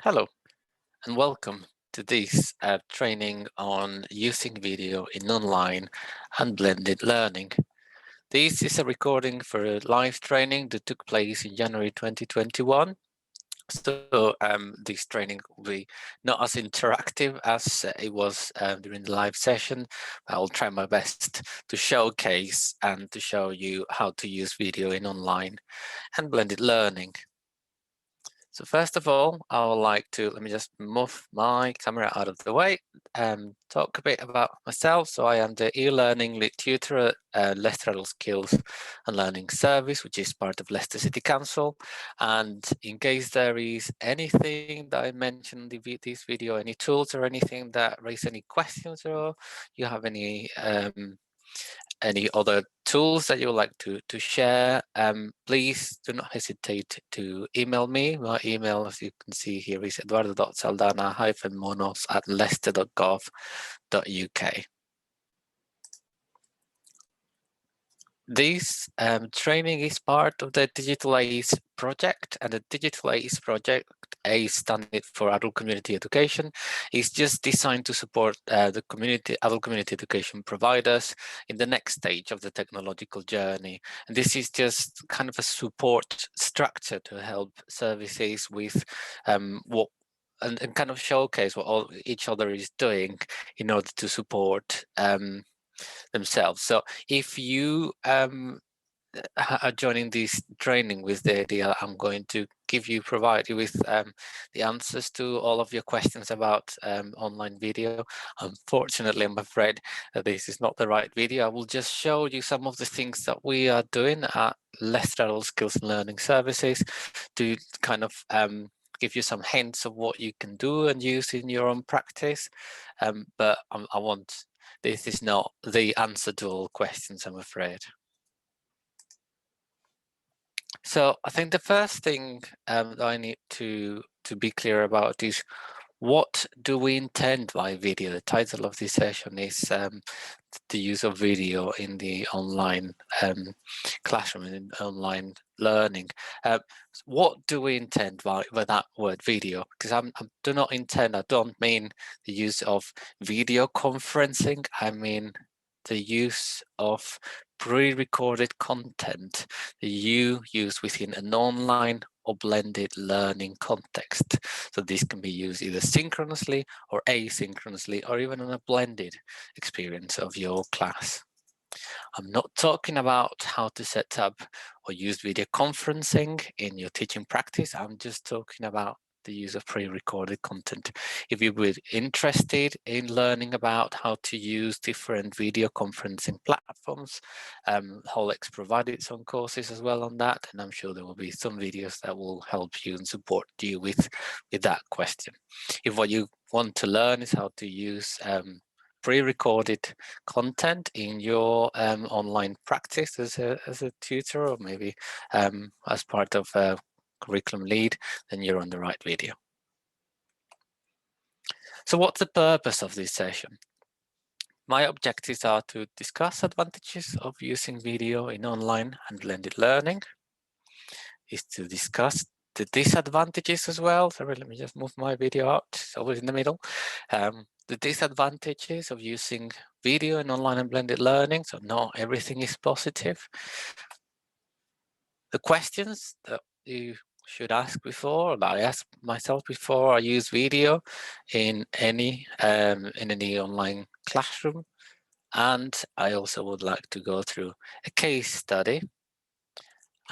Hello and welcome to this training on using video in online and blended learning. This is a recording for a live training that took place in January 2021. So this training will be not as interactive as it was during the live session. I'll try my best to showcase and to show you how to use video in online and blended learning. So first of all, I would like to, let me just move my camera out of the way and talk a bit about myself. So I am the e-learning lead tutor at Leicester Adult Skills and Learning Service, which is part of Leicester City Council. And in case there is anything that I mentioned in this video, any tools or anything that raise any questions, or you have any other tools that you would like to share, please do not hesitate to email me. My email, as you can see here, is eduardo.saldana-monos@leicester.gov.uk. This training is part of the Digital ACE project, and the Digital ACE project, ACE standing for Adult Community Education, is just designed to support the adult community education providers in the next stage of the technological journey. And this is just kind of a support structure to help services with what and kind of showcase what each other is doing in order to support themselves. So if you are joining this training with the idea I'm going to provide you with the answers to all of your questions about online video, unfortunately, I'm afraid that this is not the right video. I will just show you some of the things that we are doing at Leicester Adult Skills and Learning Services to kind of give you some hints of what you can do and use in your own practice. But this is not the answer to all questions, I'm afraid. So I think the first thing that I need to be clear about is, what do we intend by video? The title of this session is the use of video in the online classroom and in online learning. What do we intend by that word video? Because I don't mean the use of video conferencing. I mean the use of pre-recorded content that you use within an online or blended learning context. So this can be used either synchronously or asynchronously, or even in a blended experience of your class. I'm not talking about how to set up or use video conferencing in your teaching practice. I'm just talking about the use of pre-recorded content. If you were interested in learning about how to use different video conferencing platforms, Holex provided some courses as well on that, and I'm sure there will be some videos that will help you and support you with that question. If what you want to learn is how to use pre-recorded content in your online practice as a tutor, or maybe as part of a curriculum lead, then you're on the right video. So what's the purpose of this session? My objectives are to discuss advantages of using video in online and blended learning, is to discuss the disadvantages as well. So let me just move my video out, it's always in the middle. The disadvantages of using video in online and blended learning, so not everything is positive. The questions that you should ask before, that I asked myself before I use video in any online classroom. And I also would like to go through a case study.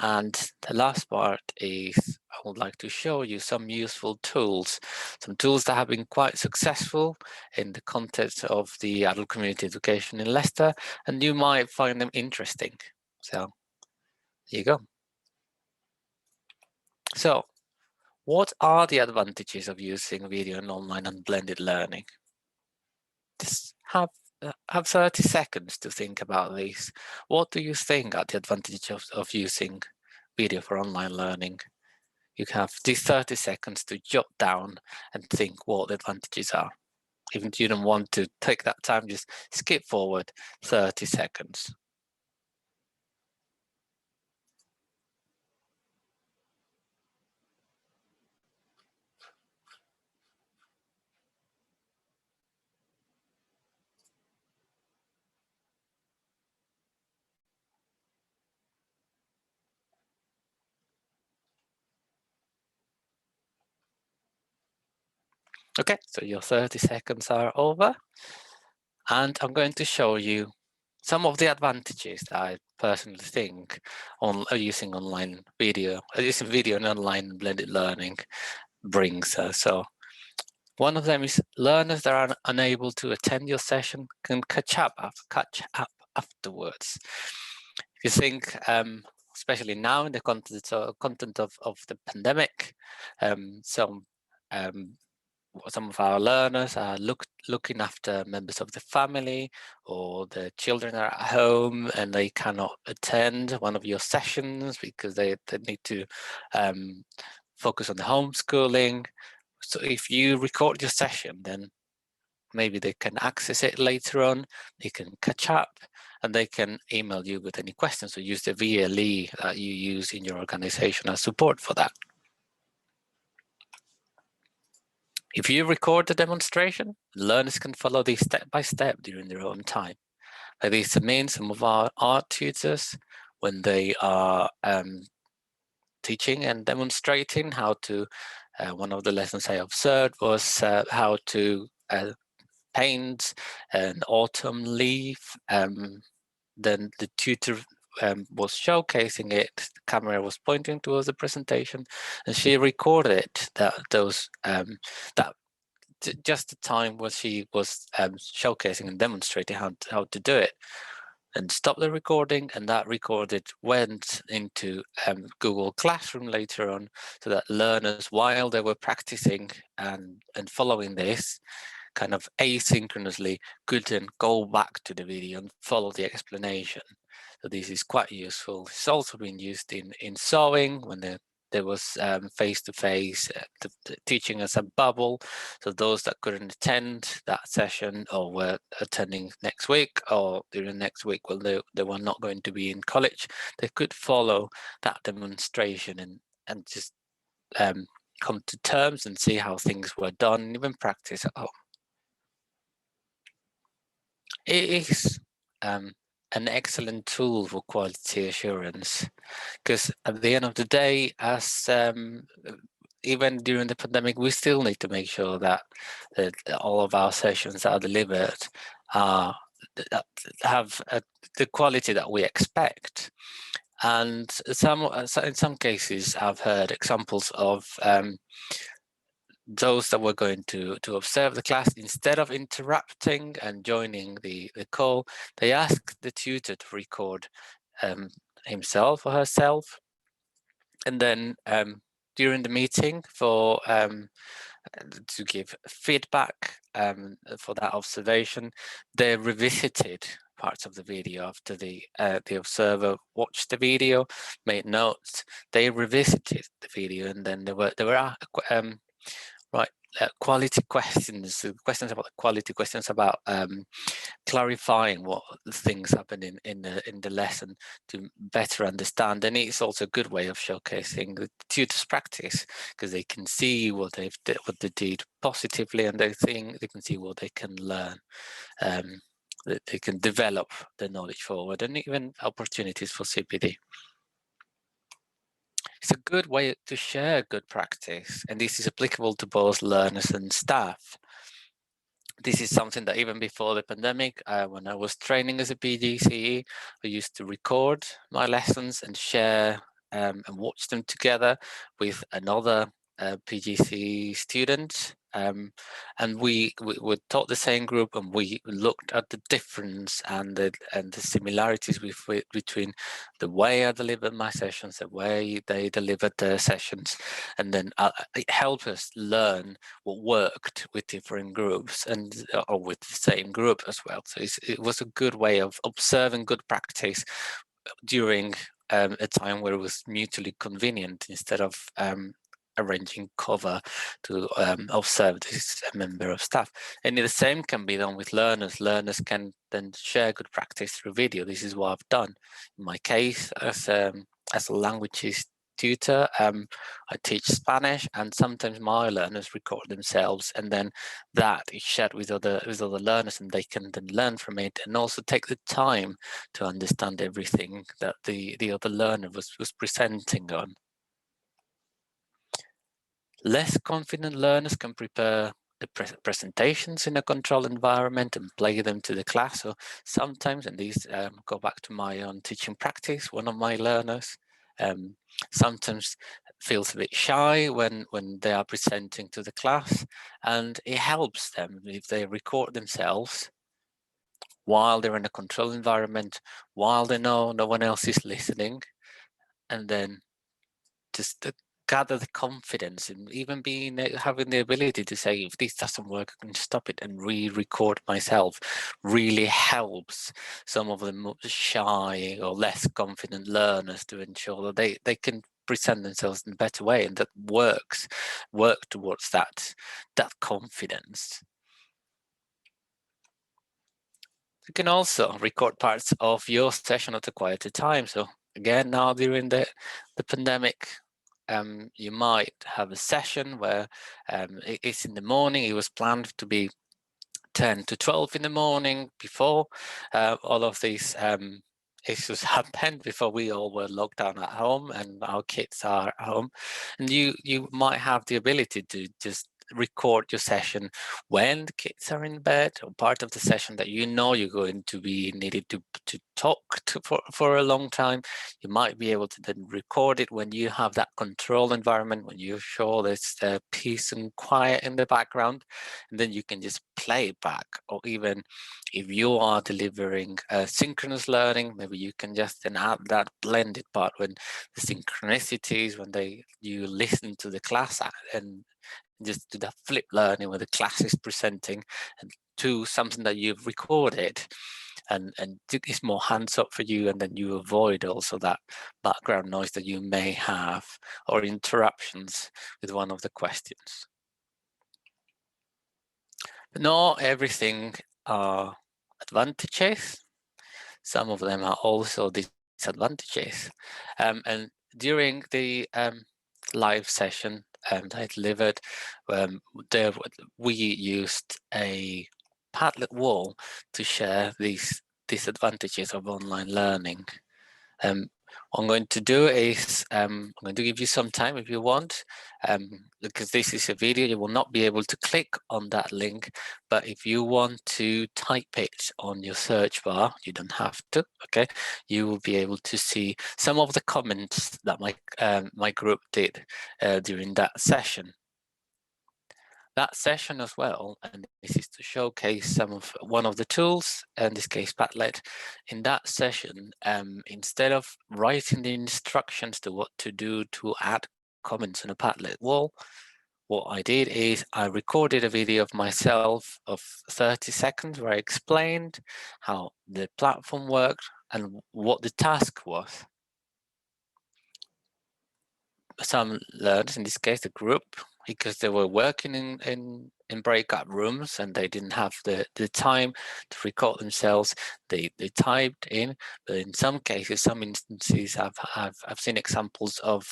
And the last part is I would like to show you some useful tools, some tools that have been quite successful in the context of the adult community education in Leicester, and you might find them interesting. So there you go. So what are the advantages of using video in online and blended learning? Just have 30 seconds to think about these. What do you think are the advantages of using video for online learning? You have these 30 seconds to jot down and think what the advantages are. Even if you don't want to take that time, just skip forward 30 seconds. Okay, so your 30 seconds are over, and I'm going to show you some of the advantages that I personally think on using using video and online blended learning brings us. So one of them is learners that are unable to attend your session can catch up afterwards. If you think, especially now in the content of the pandemic, some of our learners are looking after members of the family, or the children are at home and they cannot attend one of your sessions because they need to focus on the homeschooling. So if you record your session, then maybe they can access it later on, they can catch up, and they can email you with any questions, or use the VLE that you use in your organization as support for that. If you record the demonstration, learners can follow these step by step during their own time. By this means, some of our art tutors, when they are teaching and demonstrating how to, one of the lessons I observed was how to paint an autumn leaf. Then the tutor was showcasing it, the camera was pointing towards the presentation, and she recorded just the time where she was showcasing and demonstrating how to do it, and stopped the recording, and that recorded went into Google Classroom later on, so that learners, while they were practicing and following this, kind of asynchronously could then go back to the video and follow the explanation. So this is quite useful. It's also been used in sewing when there was face-to-face teaching as a bubble. So those that couldn't attend that session, or were attending next week, or during next week, well, they were not going to be in college, they could follow that demonstration and just come to terms and see how things were done, and even practice at home. It is an excellent tool for quality assurance, because at the end of the day, as even during the pandemic, we still need to make sure that all of our sessions are delivered have the quality that we expect. And in some cases, I've heard examples of those that were going to observe the class, instead of interrupting and joining the call, they asked the tutor to record himself or herself, and then during the meeting to give feedback for that observation, they revisited parts of the video after the observer watched the video, made notes. They revisited the video, and then there were quality questions about the quality questions about clarifying what things happen in the lesson to better understand. And it's also a good way of showcasing the tutors' practice, because they can see what they did positively, and they can see what they can learn. That they can develop the knowledge forward, and even opportunities for CPD. It's a good way to share good practice, and this is applicable to both learners and staff. This is something that even before the pandemic, when I was training as a PGCE, I used to record my lessons and share and watch them together with another PGCE student. And we taught the same group, and we looked at the difference and the similarities between the way I delivered my sessions, the way they delivered their sessions, and then it helped us learn what worked with different groups, and or with the same group as well. So it was a good way of observing good practice during a time where it was mutually convenient, instead of arranging cover to observe this member of staff. And the same can be done with learners. Learners can then share good practice through video. This is what I've done in my case as a languages tutor. I teach Spanish, and sometimes my learners record themselves, and then that is shared with other learners, and they can then learn from it, and also take the time to understand everything that the other learner was presenting on. Less confident learners can prepare the presentations in a controlled environment and play them to the class. So sometimes, and these go back to my own teaching practice, one of my learners sometimes feels a bit shy when they are presenting to the class, and it helps them if they record themselves while they're in a controlled environment, while they know no one else is listening, and then just gather the confidence and even being having the ability to say, if this doesn't work, I can stop it and re-record myself, really helps some of the shy or less confident learners to ensure that they can present themselves in a better way, and that work towards that confidence. You can also record parts of your session at a quieter time. So again, now during the pandemic, you might have a session where it's in the morning. It was planned to be 10 to 12 in the morning before all of these issues happened, before we all were locked down at home and our kids are at home. And you might have the ability to just record your session when the kids are in bed, or part of the session that you know you're going to be needed to talk to for a long time. You might be able to then record it when you have that control environment, when you're sure there's peace and quiet in the background, and then you can just play it back. Or even if you are delivering synchronous learning, maybe you can just then add that blended part when the synchronicities, when you listen to the class and just do that flip learning where the class is presenting and to something that you've recorded, and it's more hands up for you, and then you avoid also that background noise that you may have or interruptions with one of the questions. But not everything are advantages. Some of them are also disadvantages. And during the live session that I delivered, we used a Padlet Wall to share these disadvantages of online learning. What I'm going to do is I'm going to give you some time if you want, because this is a video. You will not be able to click on that link, but if you want to type it on your search bar, you don't have to, okay? You will be able to see some of the comments that my group did during that session. That session as well, and this is to showcase one of the tools, in this case Padlet. In that session, instead of writing the instructions to what to do to add comments on a Padlet wall, what I did is I recorded a video of myself of 30 seconds where I explained how the platform worked and what the task was. Some learners, in this case the group, because they were working in breakout rooms and they didn't have the time to record themselves, they typed in. But in some cases, some instances, I've seen examples of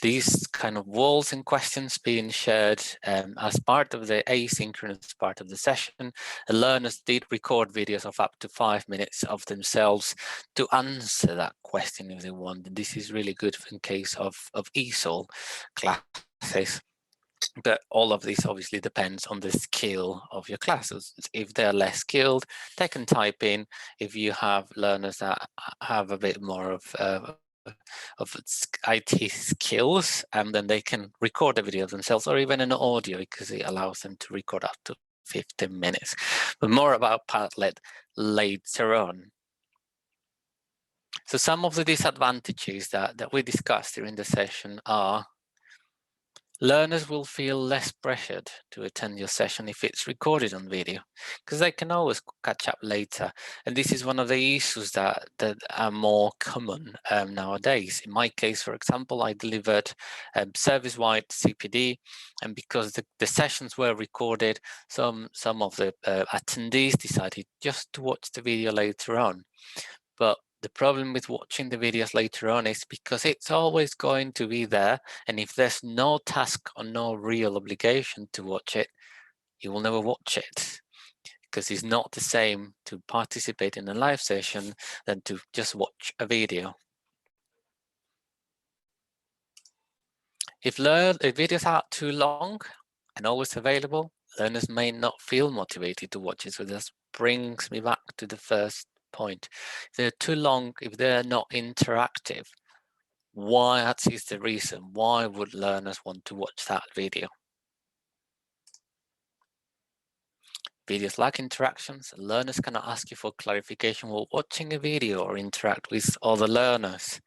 these kind of walls and questions being shared as part of the asynchronous part of the session. The learners did record videos of up to 5 minutes of themselves to answer that question if they want. And this is really good in case of ESOL classes. But all of this obviously depends on the skill of your classes. If they're less skilled, they can type in. If you have learners that have a bit more of IT skills, then they can record a video of themselves, or even an audio, because it allows them to record up to 15 minutes. But more about Padlet later on. So some of the disadvantages that we discussed during the session are: learners will feel less pressured to attend your session if it's recorded on video, because they can always catch up later. And this is one of the issues that are more common nowadays. In my case, for example, I delivered service-wide CPD, and because the sessions were recorded, some of the attendees decided just to watch the video later on. But the problem with watching the videos later on is because it's always going to be there, and if there's no task or no real obligation to watch it, you will never watch it, because it's not the same to participate in a live session than to just watch a video. If videos are too long, and always available, learners may not feel motivated to watch it. So this brings me back to the first point. If they're too long, if they're not interactive, why, that is the reason, why would learners want to watch that video? Videos lack interactions. Learners cannot ask you for clarification while watching a video or interact with other learners.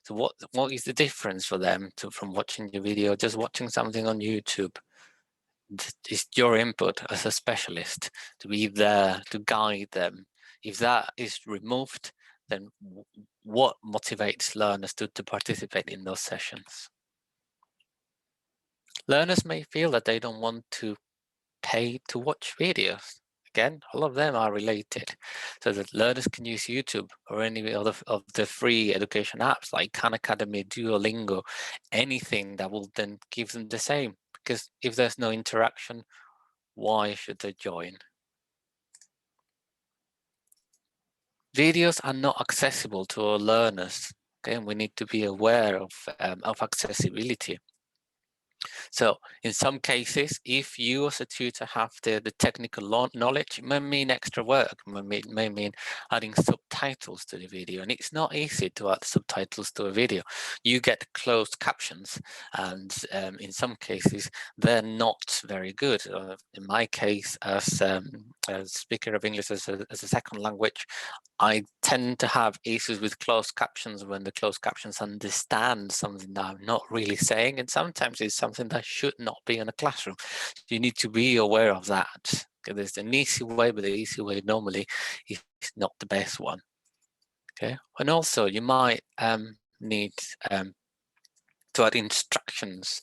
So what is the difference for them from watching your video, just watching something on YouTube? It's your input as a specialist to be there to guide them. If that is removed, then what motivates learners to participate in those sessions? Learners may feel that they don't want to pay to watch videos. Again, all of them are related, so that learners can use YouTube or any other of the free education apps like Khan Academy, Duolingo, anything that will then give them the same. Because if there's no interaction, why should they join? Videos are not accessible to all learners. Okay, we need to be aware of accessibility. So in some cases, if you as a tutor have the technical knowledge, it may mean extra work, it may mean adding subtitles to the video. And it's not easy to add subtitles to a video. You get closed captions, and in some cases, they're not very good. In my case, as a speaker of English as a second language, I tend to have issues with closed captions when the closed captions understand something that I'm not really saying, and sometimes it's something that should not be in a classroom. So you need to be aware of that. Okay, there's an easy way, but the easy way normally is not the best one. Okay, and also you might need to add instructions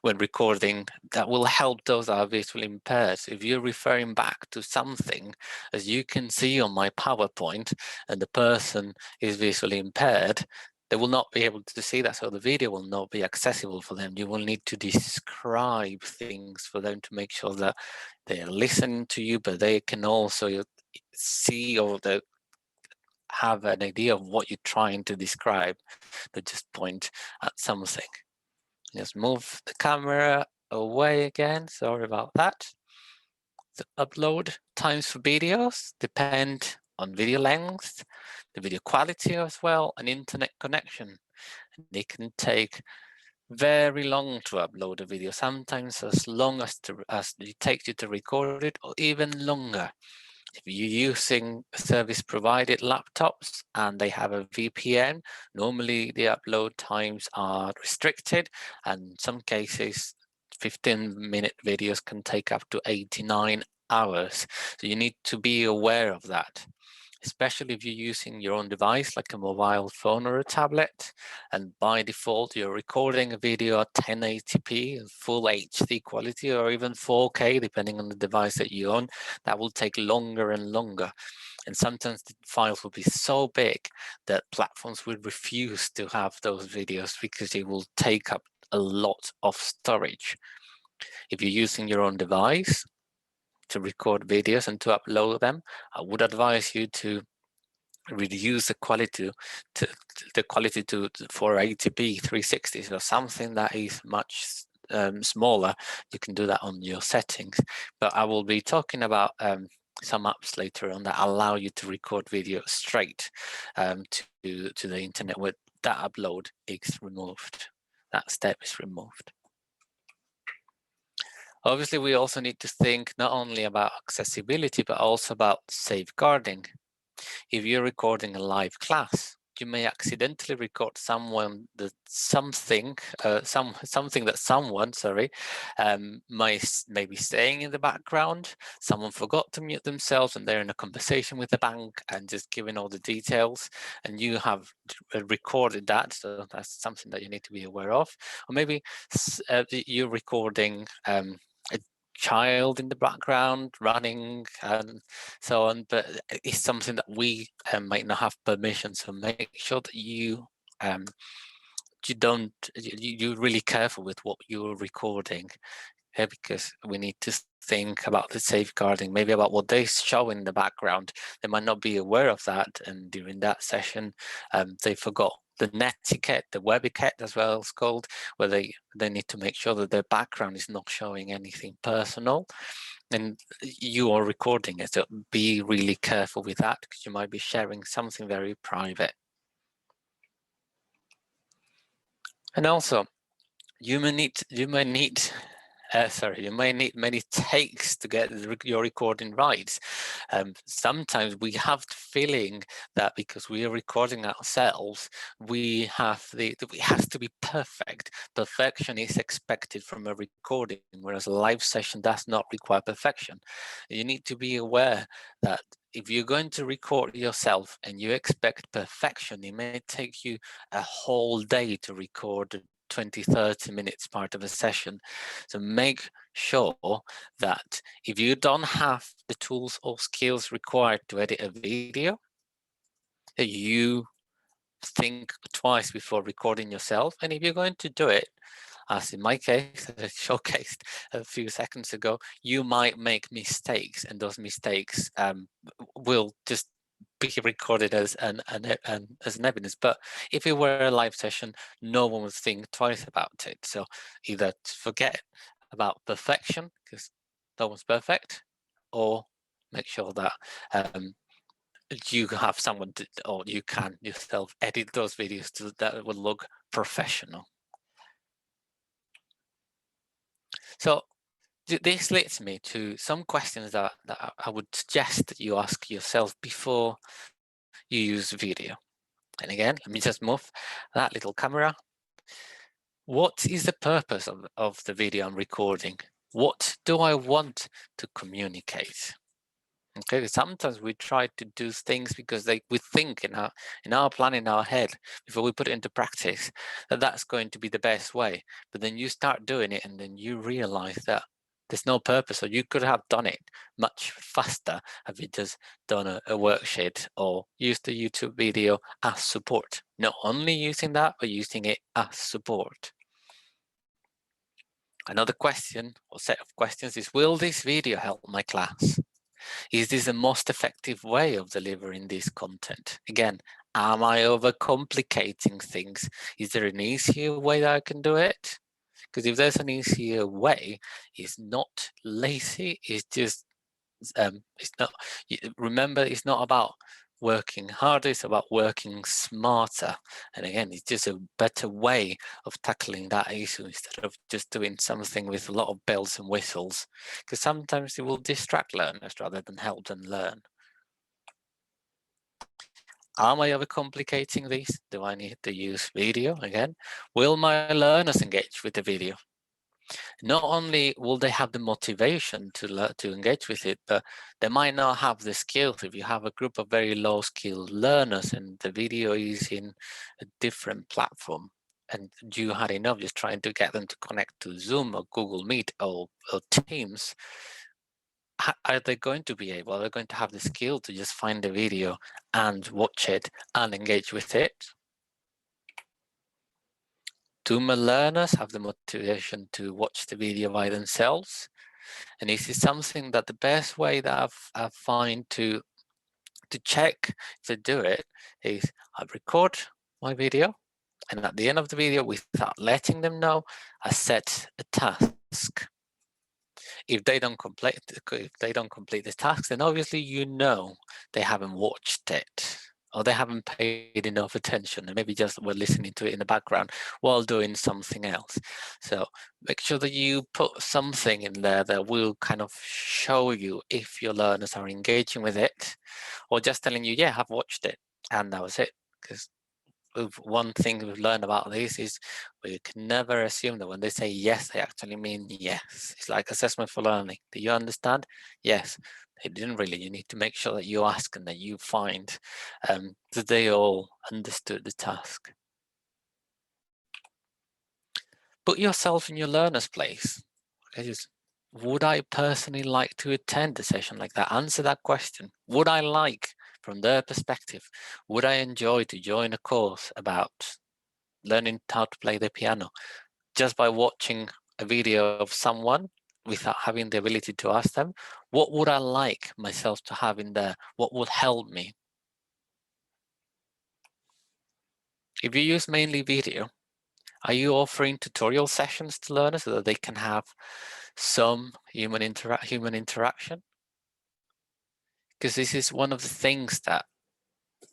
when recording that will help those that are visually impaired. So if you're referring back to something, as you can see on my PowerPoint, and the person is visually impaired, they will not be able to see that, so the video will not be accessible for them. You will need to describe things for them to make sure that they are listening to you, but they can also see or have an idea of what you're trying to describe, to just point at something. Just move the camera away again, sorry about that. The upload times for videos depend on video length, the video quality as well, and internet connection. And they can take very long to upload a video, sometimes as long as it takes you to record it, or even longer. If you're using service provided laptops and they have a VPN, normally the upload times are restricted, and in some cases 15-minute videos can take up to 89 hours. So you need to be aware of that, especially if you're using your own device like a mobile phone or a tablet, and by default you're recording a video at 1080p full HD quality, or even 4K depending on the device that you own. That will take longer and longer, and sometimes the files will be so big that platforms will refuse to have those videos because it will take up a lot of storage. If you're using your own device to record videos and to upload them, I would advise you to reduce the quality to 480p 360, so something that is much smaller. You can do that on your settings, but I will be talking about some apps later on that allow you to record video straight to the internet, where that upload is removed, that step is removed. Obviously, we also need to think not only about accessibility, but also about safeguarding. If you're recording a live class, you may accidentally record something that someone may be saying in the background. Someone forgot to mute themselves and they're in a conversation with the bank and just giving all the details, and you have recorded that. So that's something that you need to be aware of. Or maybe you're recording a child in the background running and so on, but it's something that we might not have permission. So make sure that you're really careful with what you're recording, because we need to think about the safeguarding, maybe about what they show in the background. They might not be aware of that, and during that session, they forgot the netiquette, the web etiquette as well it's called, where they need to make sure that their background is not showing anything personal. And you are recording it, so be really careful with that, because you might be sharing something very private. And also, you may need many takes to get your recording right. Sometimes we have the feeling that because we are recording ourselves, it has to be perfect. Perfection is expected from a recording, whereas a live session does not require perfection. You need to be aware that if you're going to record yourself and you expect perfection, it may take you a whole day to record 20-30 minutes part of a session. So make sure that if you don't have the tools or skills required to edit a video, that you think twice before recording yourself. And if you're going to do it, as in my case, as I showcased a few seconds ago, you might make mistakes, and those mistakes will just be recorded as an evidence. But if it were a live session, no one would think twice about it. So either forget about perfection, because no one's perfect, or make sure that you have someone to, or you can yourself edit those videos so that will look professional. So this leads me to some questions that I would suggest that you ask yourself before you use video. And again, let me just move that little camera. What is the purpose of the video I'm recording? What do I want to communicate? Okay, sometimes we try to do things because we think in our plan, in our head, before we put it into practice, that that's going to be the best way. But then you start doing it, and then you realize that there's no purpose, or you could have done it much faster if you just done a worksheet or used the YouTube video as support. Not only using that, but using it as support. Another question or set of questions is, will this video help my class? Is this the most effective way of delivering this content? Again, am I overcomplicating things? Is there an easier way that I can do it? Because if there's an easier way, it's not lazy, it's just, it's not, remember, it's not about working harder, it's about working smarter. And again, it's just a better way of tackling that issue instead of just doing something with a lot of bells and whistles, because sometimes it will distract learners rather than help them learn. Am I overcomplicating this? Do I need to use video again? Will my learners engage with the video? Not only will they have the motivation to engage with it, but they might not have the skills. If you have a group of very low skilled learners and the video is in a different platform, and you had enough just trying to get them to connect to Zoom or Google Meet or Teams, are they going to be able, are they going to have the skill to just find the video and watch it and engage with it? Do my learners have the motivation to watch the video by themselves? And this is something that the best way that I find to check if they do it is I record my video, and at the end of the video, without letting them know, I set a task. If they don't complete the task, then obviously you know they haven't watched it, or they haven't paid enough attention, and maybe just were listening to it in the background while doing something else. So make sure that you put something in there that will kind of show you if your learners are engaging with it, or just telling you, yeah, I've watched it, and that was it. Because one thing we've learned about this is we can never assume that when they say yes, they actually mean yes. It's like assessment for learning. Do you understand? Yes. They didn't really. You need to make sure that you ask and that you find that they all understood the task. Put yourself in your learner's place. Okay, would I personally like to attend a session like that? Answer that question. Would I like, from their perspective, would I enjoy to join a course about learning how to play the piano just by watching a video of someone without having the ability to ask them, what would I like myself to have in there? What would help me? If you use mainly video, are you offering tutorial sessions to learners so that they can have some human interaction? Because this is one of the things that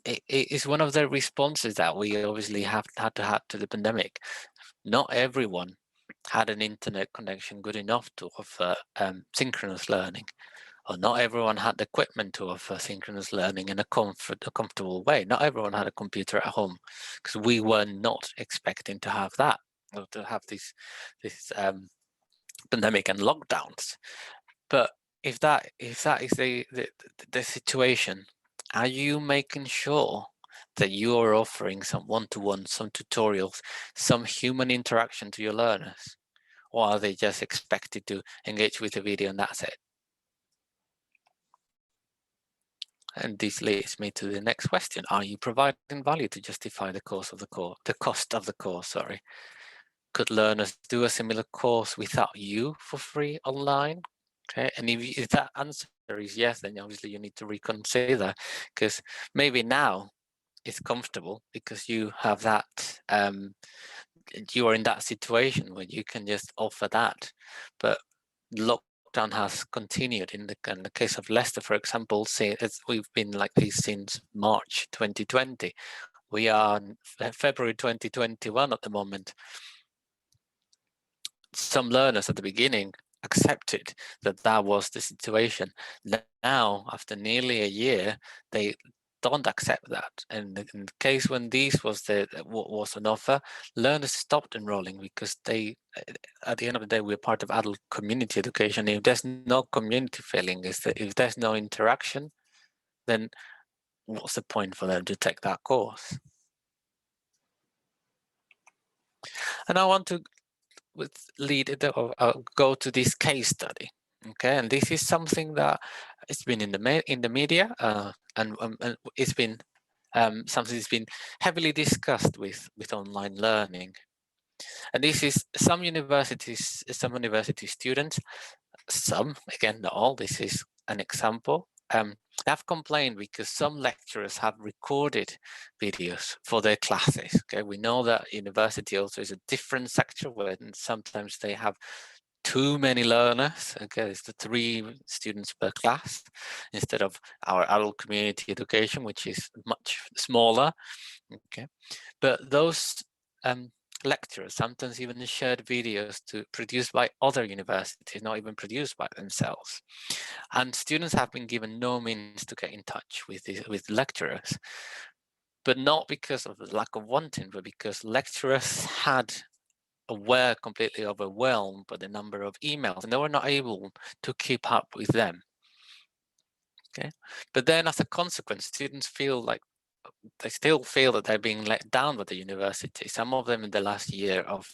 it is one of the responses that we obviously had to have to the pandemic. Not everyone had an internet connection good enough to offer synchronous learning, or not everyone had the equipment to offer synchronous learning in a comfortable way. Not everyone had a computer at home, because we were not expecting to have that, or to have this pandemic and lockdowns. But if that is the situation, are you making sure that you are offering some one-to-one, some tutorials, some human interaction to your learners? Or are they just expected to engage with the video and that's it? And this leads me to the next question. Are you providing value to justify the cost of the course, sorry? Could learners do a similar course without you for free online? Okay, and if that answer is yes, then obviously you need to reconsider, because maybe now it's comfortable because you have that, you are in that situation where you can just offer that. But lockdown has continued in the case of Leicester, for example. We've been like this since March 2020. We are in February 2021 at the moment. Some learners at the beginning accepted that that was the situation. Now, after nearly a year, they don't accept that. And in the case when this was what was an offer, learners stopped enrolling because they, at the end of the day, we're part of adult community education. If there's no community feeling, if there's no interaction, then what's the point for them to take that course? And I want to go to this case study. Okay, and this is something that it's been in the media, and it's been something that's been heavily discussed with online learning. And this is some university students, some, again, not all, this is an example, have complained because some lecturers have recorded videos for their classes. Okay, we know that university also is a different sector where sometimes they have too many learners. Okay, it's the 3 students per class instead of our adult community education, which is much smaller. Okay, but those lecturers sometimes even shared videos produced by other universities, not even produced by themselves. And students have been given no means to get in touch with lecturers, but not because of the lack of wanting, but because lecturers were completely overwhelmed by the number of emails and they were not able to keep up with them. Okay, but then as a consequence, students feel like they still feel that they're being let down by the university. Some of them in the last year of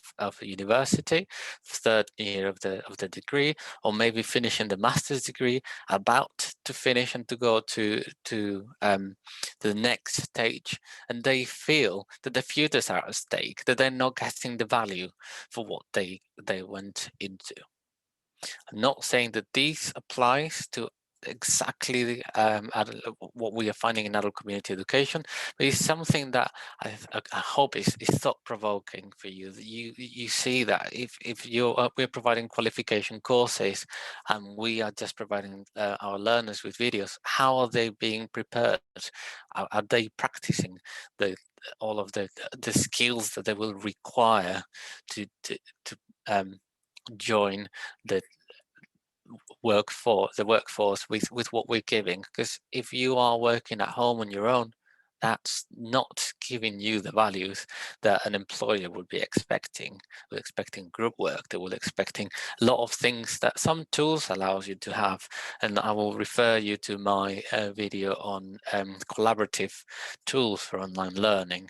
university, 3rd year of the degree, or maybe finishing the master's degree, about to finish and to go to the next stage, and they feel that the futures are at stake, that they're not getting the value for what they went into. I'm not saying that this applies to exactly what we are finding in adult community education, but it's something that I hope is thought-provoking for you. That you see that if we're providing qualification courses and we are just providing our learners with videos, how are they being prepared? Are they practicing all of the skills that they will require to join the workforce with what we're giving? Because if you are working at home on your own, that's not giving you the values that an employer would be expecting. We're expecting group work, they will expecting a lot of things that some tools allows you to have. And I will refer you to my video on collaborative tools for online learning.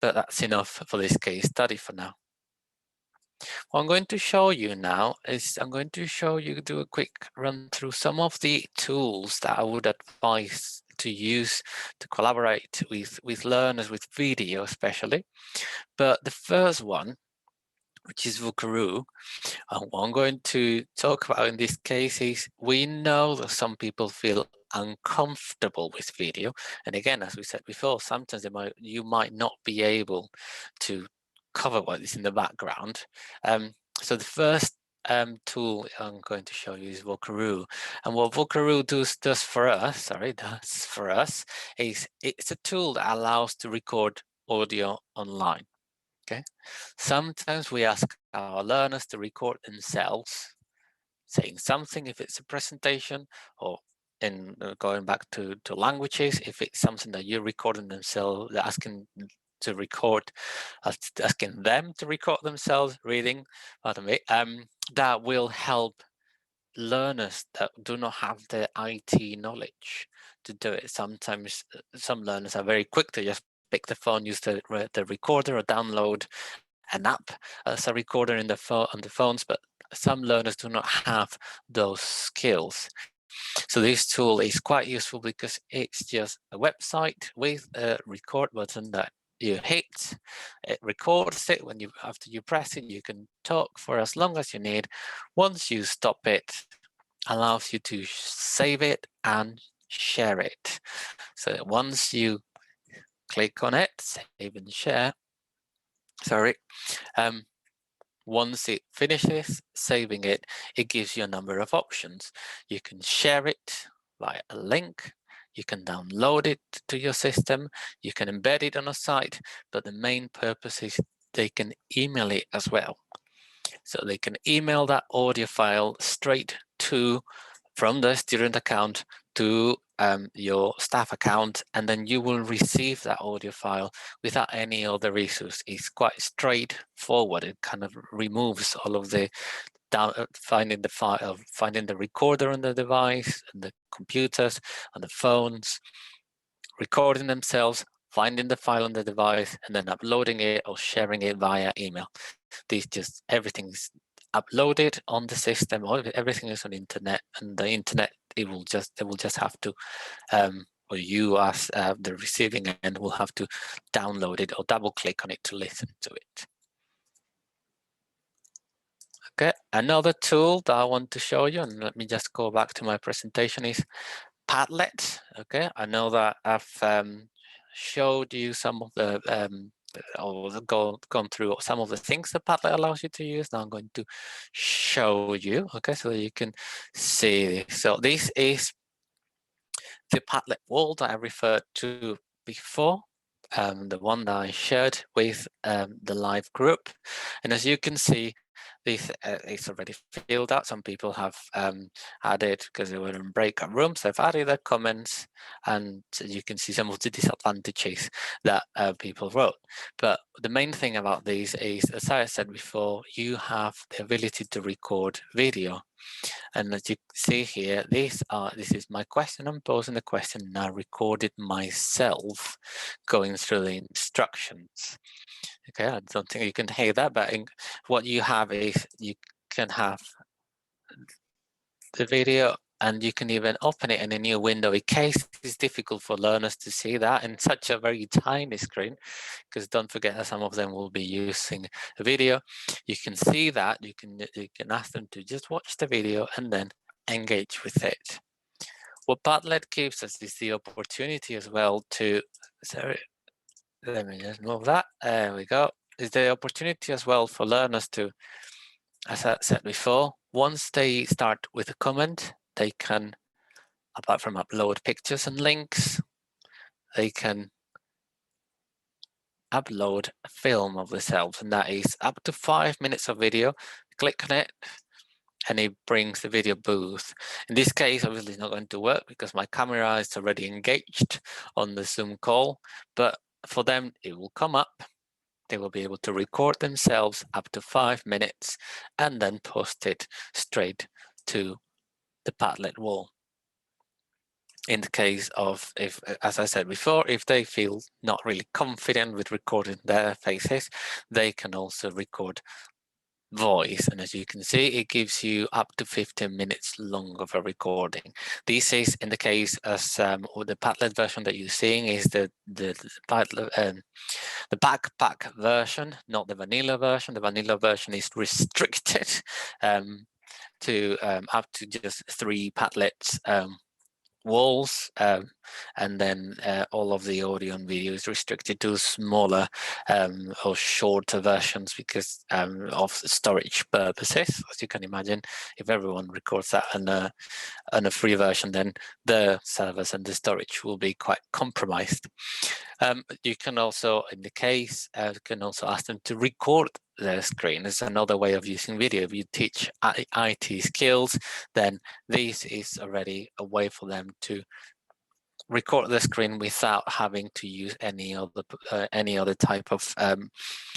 But that's enough for this case study for now. What I'm going to show you now is do a quick run through some of the tools that I would advise to use to collaborate with learners with video especially. But the first one which is Vukaroo. And what I'm going to talk about in this case is we know that some people feel uncomfortable with video. And again, as we said before, sometimes you might not be able to cover what is in the background. So the first tool I'm going to show you is Vukaroo. And what Vukaroo does for us is it's a tool that allows to record audio online. Okay, sometimes we ask our learners to record themselves saying something if it's a presentation, or in going back to languages, if it's something that you're recording themselves, asking to record, asking them to record themselves reading, pardon me, that will help learners that do not have the IT knowledge to do it. Sometimes some learners are very quick to just pick the phone, use the recorder, or download an app as a recorder in on the phones, but some learners do not have those skills. So this tool is quite useful because it's just a website with a record button that you hit. It records it. After you press it, you can talk for as long as you need. Once you stop it, allows you to save it and share it. So once you click on it, save and share, once it finishes saving it, it gives you a number of options. You can share it via a link, you can download it to your system, you can embed it on a site, but the main purpose is they can email it as well. So they can email that audio file straight from the student account to your staff account, and then you will receive that audio file without any other resource. It's quite straightforward. It kind of removes all of the finding the file, finding the recorder on the device, and the computers, and the phones, recording themselves, finding the file on the device, and then uploading it or sharing it via email. Everything's uploaded on the system, everything is on internet, and the internet, they will just have to, or you as the receiving end will have to download it or double click on it to listen to it. Okay, another tool that I want to show you, and let me just go back to my presentation, is Padlet. Okay, I know that I've showed you some of the or gone through some of the things that Padlet allows you to use. Now I'm going to show you, okay, so that you can see this. So this is the Padlet Wall that I referred to before, the one that I shared with the live group. And as you can see, this is already filled out. Some people have added, because they were in breakout rooms, they've added their comments, and you can see some of the disadvantages that people wrote. But the main thing about these is, as I said before, you have the ability to record video. And as you see here, this is my question. I'm posing the question, and I recorded myself going through the instructions. Okay, I don't think you can hear that, but what you have is you can have the video, and you can even open it in a new window in case it's difficult for learners to see that in such a very tiny screen, because don't forget that some of them will be using a video. You can see that, you can ask them to just watch the video and then engage with it. What Padlet gives us is the opportunity as well to, sorry, let me just move that, there we go, is the opportunity as well for learners to, as I said before, once they start with a comment, they can, apart from upload pictures and links, they can upload a film of themselves, and that is up to 5 minutes of video. Click on it, and it brings the video booth. In this case, obviously it's not going to work because my camera is already engaged on the Zoom call, but for them, it will come up. They will be able to record themselves up to 5 minutes and then post it straight to the Padlet Wall. In the case of, if, as I said before, if they feel not really confident with recording their faces, they can also record voice, and as you can see, it gives you up to 15 minutes long of a recording. This is in the case as or the Padlet version that you're seeing is the Padlet, the backpack version, not the vanilla version. The vanilla version is restricted to up to just 3 Padlet walls, and then all of the audio and video is restricted to smaller or shorter versions because of storage purposes. As you can imagine, if everyone records that on a free version, then the servers and the storage will be quite compromised. You can also, in the case, can also ask them to record their screen. It's another way of using video. If you teach IT skills, then this is already a way for them to record the screen without having to use any other type of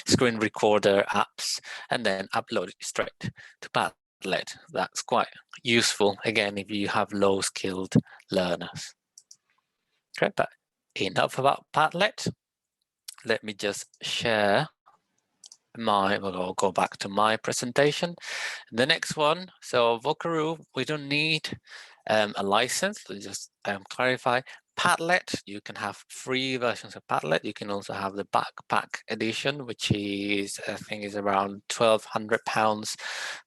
screen recorder apps, and then upload it straight to Padlet. That's quite useful, again, if you have low-skilled learners. Okay, but enough about Padlet. Let me just share I'll go back to my presentation. The next one, so Vocaroo, we don't need a license. Let's just clarify. Padlet, you can have free versions of Padlet. You can also have the backpack edition, which is, I think, is around £1,200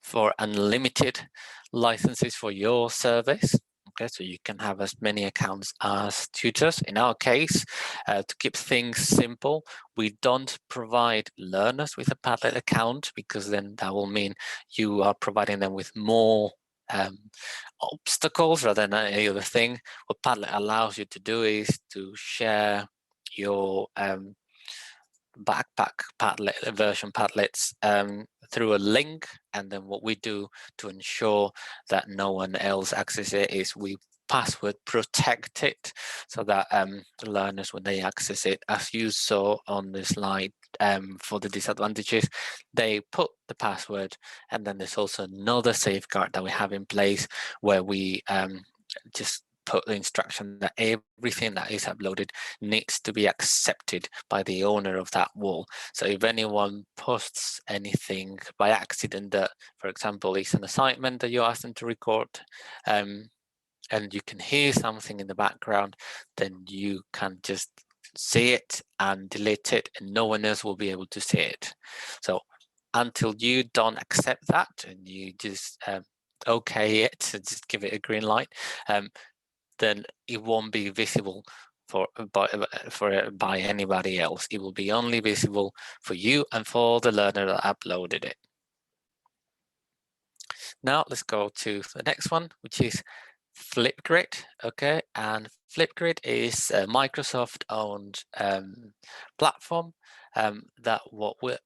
for unlimited licenses for your service. Okay, so you can have as many accounts as tutors. In our case, to keep things simple, we don't provide learners with a Padlet account, because then that will mean you are providing them with more obstacles rather than any other thing. What Padlet allows you to do is to share your backpack Padlet version Padlets through a link, and then what we do to ensure that no one else accesses it is we password protect it, so that the learners, when they access it, as you saw on the slide for the disadvantages, they put the password, and then there's also another safeguard that we have in place where we just put the instruction that everything that is uploaded needs to be accepted by the owner of that wall. So if anyone posts anything by accident that, for example, is an assignment that you ask them to record, and you can hear something in the background, then you can just see it and delete it, and no one else will be able to see it. So until you don't accept that and you just okay it and just give it a green light, then it won't be visible by anybody else. It will be only visible for you and for the learner that uploaded it. Now let's go to the next one, which is Flipgrid. Okay, and Flipgrid is a Microsoft-owned platform that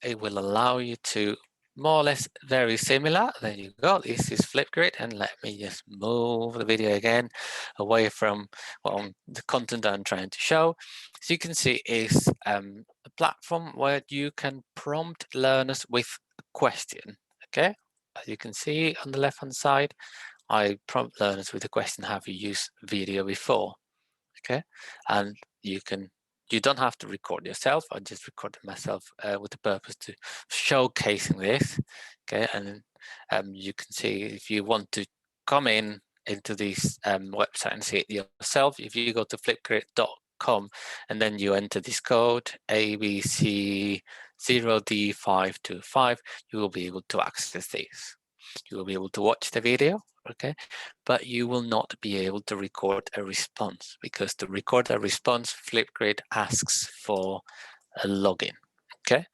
it will allow you to more or less very similar. There you go. This is Flipgrid, and let me just move the video again away from the content that I'm trying to show. So you can see is a platform where you can prompt learners with a question. Okay, as you can see on the left-hand side, I prompt learners with the question, have you used video before? Okay, and you don't have to record yourself. I just recorded myself with the purpose to showcasing this. Okay, and you can see if you want to come into this website and see it yourself, if you go to flipgrid.com and then you enter this code ABC0D525, you will be able to access this. You will be able to watch the video, okay, but you will not be able to record a response, because to record a response, Flipgrid asks for a login. Okay,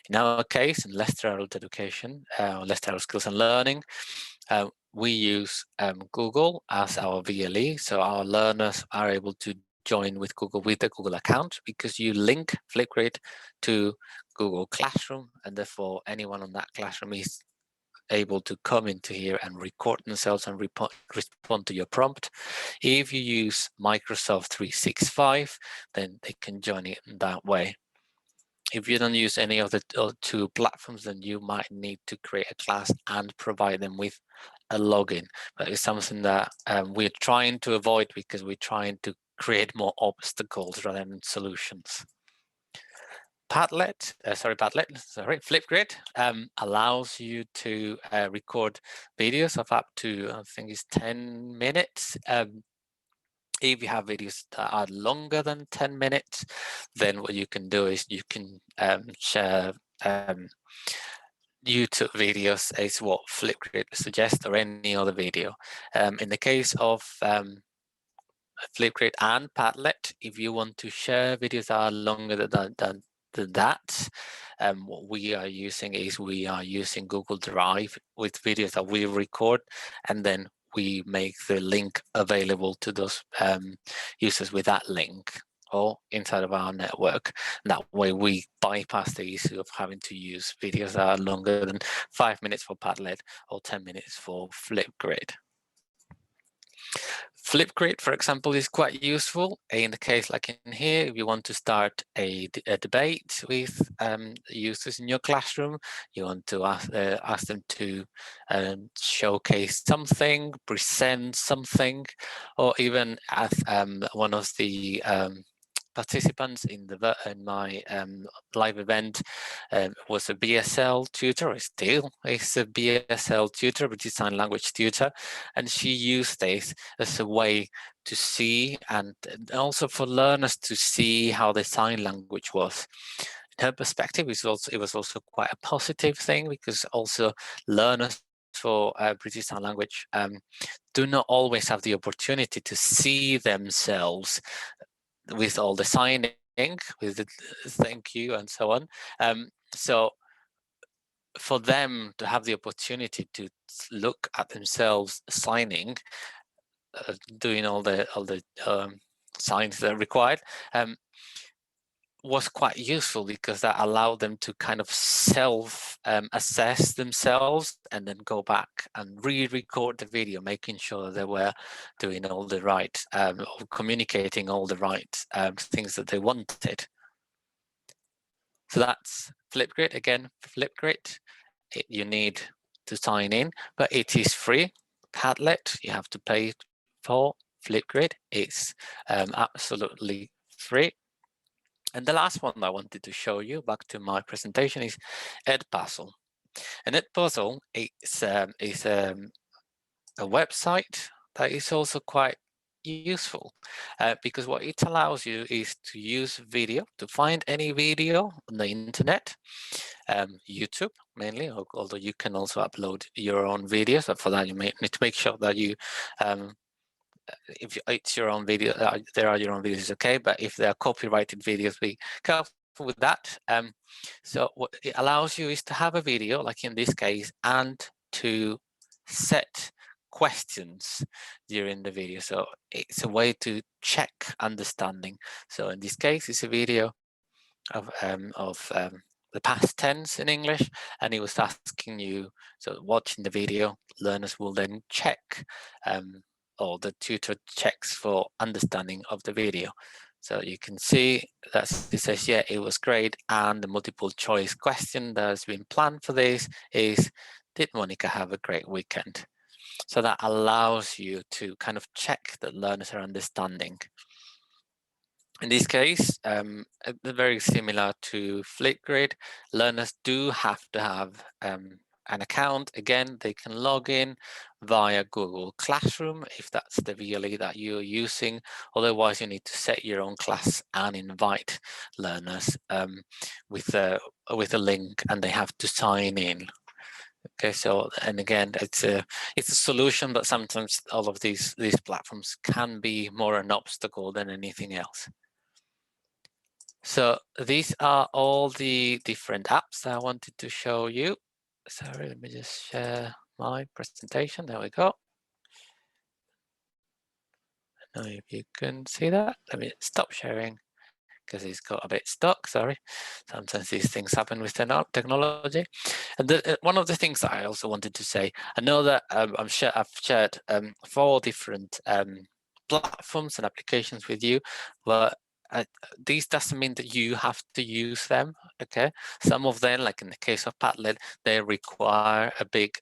in our case, in Leicester Adult Education, Leicester Adult Skills and Learning, we use Google as our VLE, so our learners are able to join with Google with the Google account, because you link Flipgrid to Google Classroom, and therefore anyone on that classroom is able to come into here and record themselves and respond to your prompt. If you use Microsoft 365, then they can join it in that way. If you don't use any of the two platforms, then you might need to create a class and provide them with a login. But it's something that we're trying to avoid, because we're trying to create more obstacles rather than solutions. Flipgrid allows you to record videos of up to, I think it's 10 minutes. If you have videos that are longer than 10 minutes, then what you can do is you can share YouTube videos is what Flipgrid suggests, or any other video. In the case of Flipgrid and Padlet, if you want to share videos that are longer than that, what we are using is we are using Google Drive with videos that we record, and then we make the link available to those users with that link or inside of our network. And that way we bypass the issue of having to use videos that are longer than 5 minutes for Padlet or 10 minutes for Flipgrid. Flipgrid, for example, is quite useful in the case like in here. If you want to start a debate with users in your classroom, you want to ask them to showcase something, present something, or even as one of the participants in my live event was a BSL tutor, or still is a BSL tutor, British Sign Language tutor, and she used this as a way to see, and also for learners to see how the sign language was. In her perspective, it was also quite a positive thing, because also learners for British Sign Language do not always have the opportunity to see themselves with all the signing, with the thank you and so on. So for them to have the opportunity to look at themselves signing, doing all the signs that are required, was quite useful, because that allowed them to kind of self-assess themselves, and then go back and re-record the video, making sure they were doing all the right, communicating all the right things that they wanted. So that's Flipgrid. Again, Flipgrid, you need to sign in, but it is free. Padlet, you have to pay for. Flipgrid is absolutely free. And the last one I wanted to show you, back to my presentation, is EdPuzzle. And EdPuzzle is a website that is also quite useful, because what it allows you is to use video, to find any video on the internet, YouTube mainly, although you can also upload your own videos. But for that, you may need to make sure that you if it's your own video, there are your own videos, okay, but if they are copyrighted videos, be careful with that. So what it allows you is to have a video, like in this case, and to set questions during the video. So it's a way to check understanding. So in this case, it's a video of the past tense in English, and it was asking you, so watching the video, learners will then check, or the tutor checks for understanding of the video. So you can see that it says, yeah, it was great, and the multiple choice question that has been planned for this is, did Monica have a great weekend? So that allows you to kind of check that learners are understanding. In this case, very similar to Flipgrid, learners do have to have an account. Again, they can log in via Google Classroom if that's the VLE that you're using. Otherwise, you need to set your own class and invite learners with a link, and they have to sign in. Okay, so, and again, it's a solution, but sometimes all of these platforms can be more an obstacle than anything else. So these are all the different apps that I wanted to show you. Sorry, let me just share my presentation. There we go. I don't know if you can see that. Let me stop sharing because it's got a bit stuck. Sorry. Sometimes these things happen with technology. And one of the things that I also wanted to say, I know that I've shared 4 different platforms and applications with you, but these doesn't mean that you have to use them. Okay, some of them, like in the case of Padlet, they require a big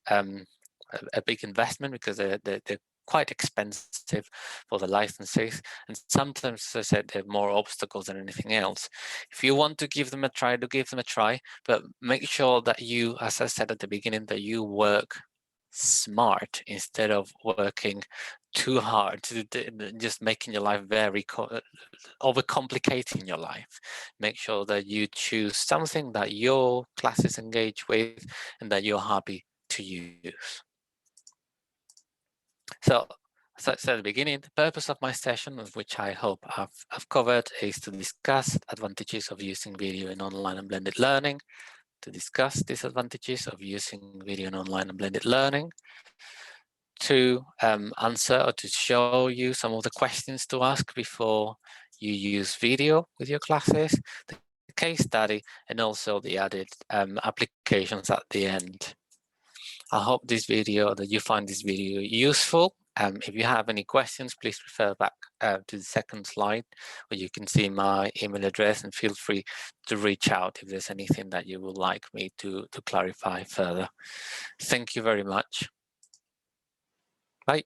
investment, because they're quite expensive for the licenses, and sometimes, as I said, there are more obstacles than anything else. If you want to give them a try, do give them a try, but make sure that you, as I said at the beginning, that you work smart instead of working too hard, just making your life very overcomplicating your life. Make sure that you choose something that your classes engage with and that you're happy to use. So, as I said at the beginning, the purpose of my session, of which I hope I've covered, is to discuss advantages of using video in online and blended learning, to discuss disadvantages of using video in online and blended learning, to answer or to show you some of the questions to ask before you use video with your classes, the case study, and also the added applications at the end. I hope this video, that you find this video useful. If you have any questions, please refer back to the second slide where you can see my email address, and feel free to reach out if there's anything that you would like me to clarify further. Thank you very much. Bye.